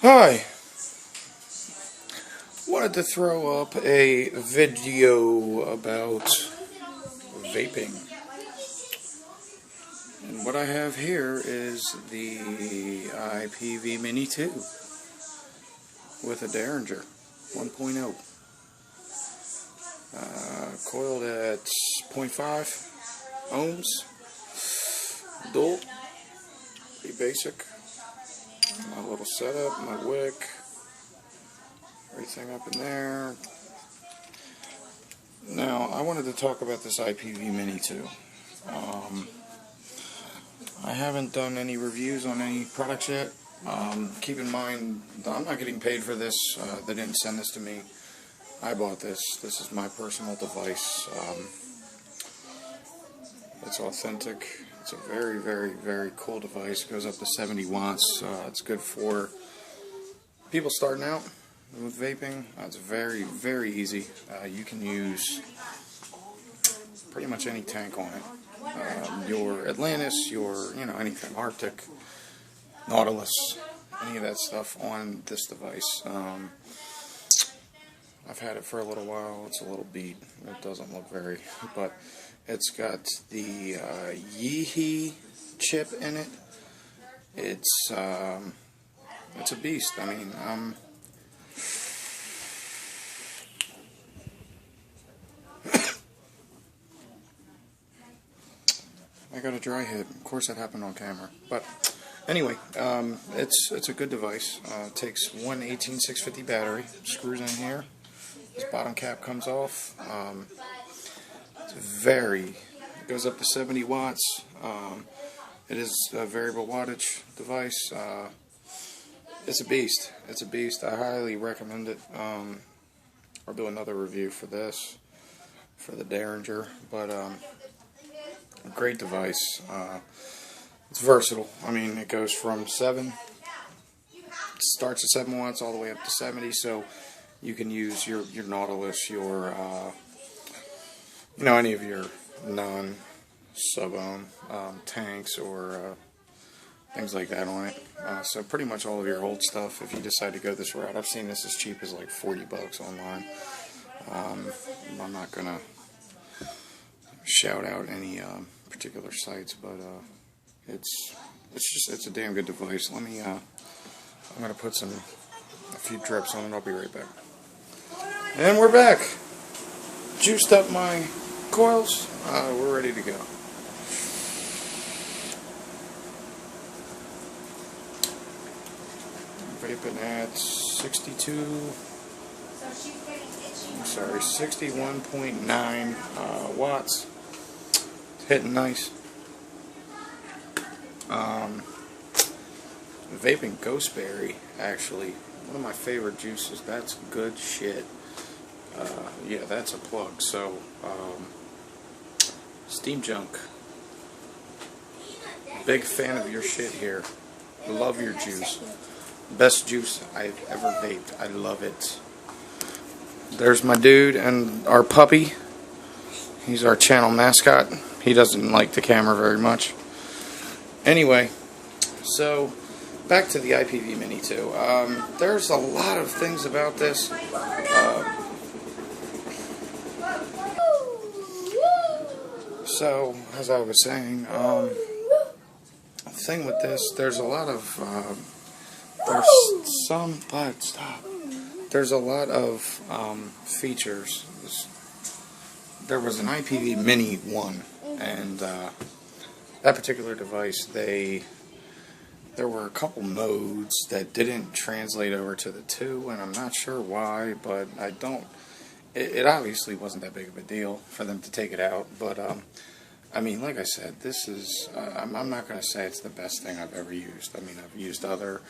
Hi, wanted to throw up a video about vaping. And what I have here is the IPV Mini 2 with a Derringer 1.0. Coiled at 0.5 ohms, dual, pretty basic. My little setup, my wick, everything up in there. Now, I wanted to talk about this IPV Mini 2. I haven't done any reviews on any products yet. Keep in mind, I'm not getting paid for this. They didn't send this to me. I bought this. This is my personal device. It's authentic. It's a very, very, very cool device. It goes up to 70 watts. It's good for people starting out with vaping. It's very, very easy. You can use pretty much any tank on it. Your Atlantis, your, anything, Arctic, Nautilus, any of that stuff on this device. I've had it for a little while. It's a little beat. It doesn't look very, but it's got the Yeehee chip in it. It's a beast. I mean, I got a dry hit. Of course, that happened on camera. But anyway, it's a good device. It takes one 18650 battery. Screws in here. This bottom cap comes off. It goes up to 70 watts. It is a variable wattage device. It's a beast. It's a beast. I highly recommend it. I'll do another review for this, for the Derringer. But great device. It's versatile. I mean, it goes from 7, starts at 7 watts all the way up to 70. So you can use your Nautilus, your any of your non-sub-ohm tanks or things like that on it. So pretty much all of your old stuff, if you decide to go this route. I've seen this as cheap as like $40 online. I'm not gonna shout out any particular sites, but it's a damn good device. Let me I'm gonna put a few drips on it. I'll be right back. And we're back. Juiced up my coils. We're ready to go. Vaping at 61.9 watts. It's hitting nice. Vaping Ghostberry, actually, one of my favorite juices. That's good shit. Yeah, that's a plug. So, Steam Junk, big fan of your shit here. Love your juice. Best juice I've ever vaped. I love it. There's my dude and our puppy. He's our channel mascot. He doesn't like the camera very much. Anyway, so back to the IPV Mini 2. There's a lot of things about this. So, as I was saying, the thing with this, there's a lot of, there's a lot of features. There was an IPV Mini 1, and that particular device, there were a couple modes that didn't translate over to the 2, and I'm not sure why, but it obviously wasn't that big of a deal for them to take it out, but I mean, like I said, this is, I'm not going to say it's the best thing I've ever used. I mean, I've used other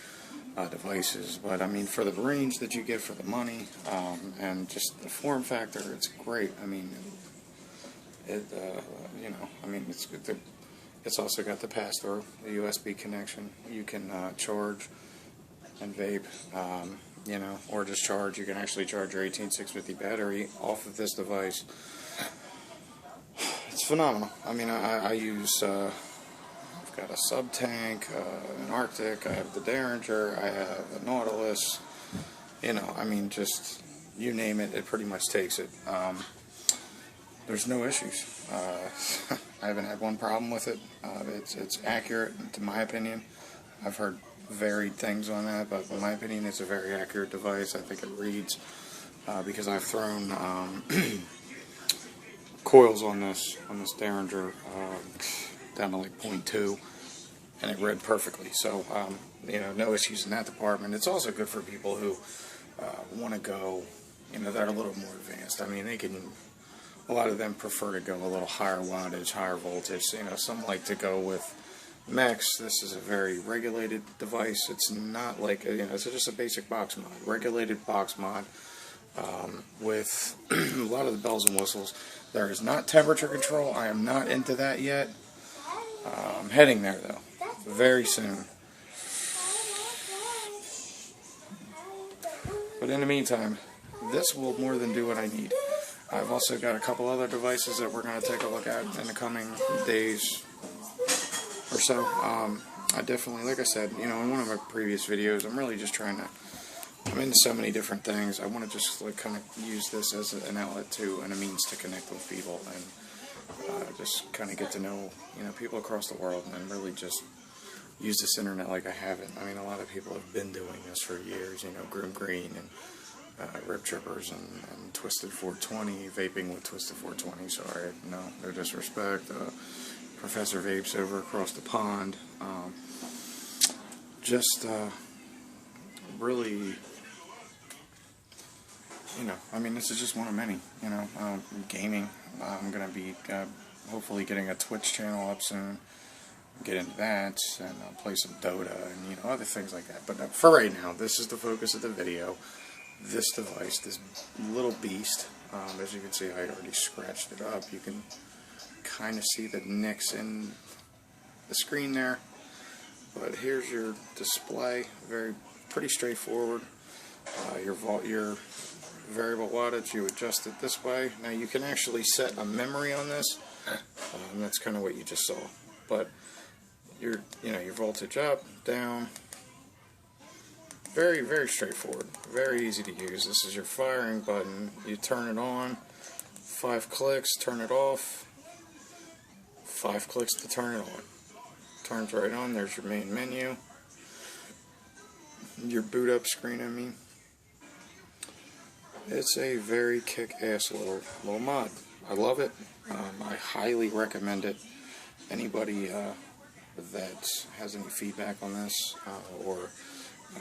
devices, but I mean, for the range that you get for the money, and just the form factor, it's great. I mean, it's good. It's also got the pass-through, the USB connection. You can charge and vape, or just charge. You can actually charge your 18650 battery off of this device. It's phenomenal. I mean, I use, of I've got a sub-tank, an Arctic, I have the Derringer, I have a Nautilus, you know, I mean, just, you name it, it pretty much takes it. There's no issues. I haven't had one problem with it. It's accurate, to my opinion. I've heard varied things on that, but in my opinion, it's a very accurate device. I think it reads, because I've thrown coils on this Derringer down to like 0.2, and it read perfectly. So, you know, no issues in that department. It's also good for people who want to go, you know, that are a little more advanced. I mean, they can. A lot of them prefer to go a little higher wattage, higher voltage. You know, some like to go with Max. This is a very regulated device. It's not like, you know, it's just a basic box mod, regulated box mod with a lot of the bells and whistles. There is not temperature control. I am not into that yet. I'm heading there though, very soon. But in the meantime, this will more than do what I need. I've also got a couple other devices that we're going to take a look at in the coming days or so. I definitely, like I said, you know, in one of my previous videos, I'm really just trying to, I'm into so many different things. I want to just like kind of use this as an outlet to, and a means to connect with people and just kind of get to know, you know, people across the world, and really just use this internet like I haven't. I mean, a lot of people have been doing this for years, you know, Grim Green and Rip Trippers and Twisted 420, Vaping with Twisted 420, sorry, no disrespect, Professor Vapes over across the pond, just really, you know, I mean, this is just one of many, you know, gaming. I'm going to be hopefully getting a Twitch channel up soon, get into that, and play some Dota and, you know, other things like that. But for right now, this is the focus of the video. This device, this little beast, as you can see, I already scratched it up. You can kind of see the nicks in the screen there. But here's your display, pretty straightforward. Your variable wattage, you adjust it this way. Now you can actually set a memory on this, and that's kind of what you just saw. But your voltage up, down. Very, very straightforward. Very easy to use. This is your firing button. You turn it on. 5 clicks, turn it off. 5 clicks to turn it on. Turns right on. There's your main menu. Your boot up screen, I mean. It's a very kick-ass little mod. I love it. I highly recommend it. Anybody that has any feedback on this or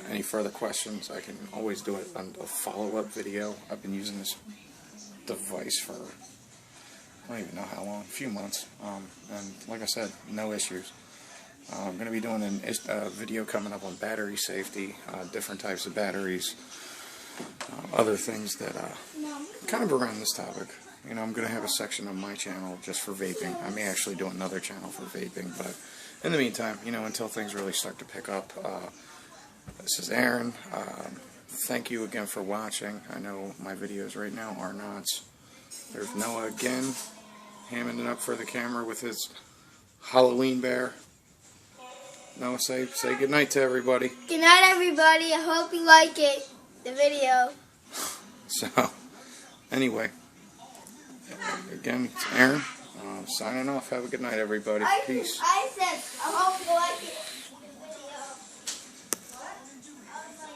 any further questions, I can always do it on a follow-up video. I've been using this device for, I don't even know how long, a few months, and like I said, no issues. I'm going to be doing a video coming up on battery safety, different types of batteries, other things that kind of around this topic. You know, I'm going to have a section on my channel just for vaping. I may actually do another channel for vaping, but in the meantime, you know, until things really start to pick up, this is Aaron. Thank you again for watching. I know my videos right now are not. There's Noah again, hamming it up for the camera with his Halloween bear. Noah, say goodnight to everybody. Good night, everybody. I hope you like it, the video. So, anyway, again, it's Aaron. Signing off. Have a good night, everybody. Peace. I said, I hope you like it.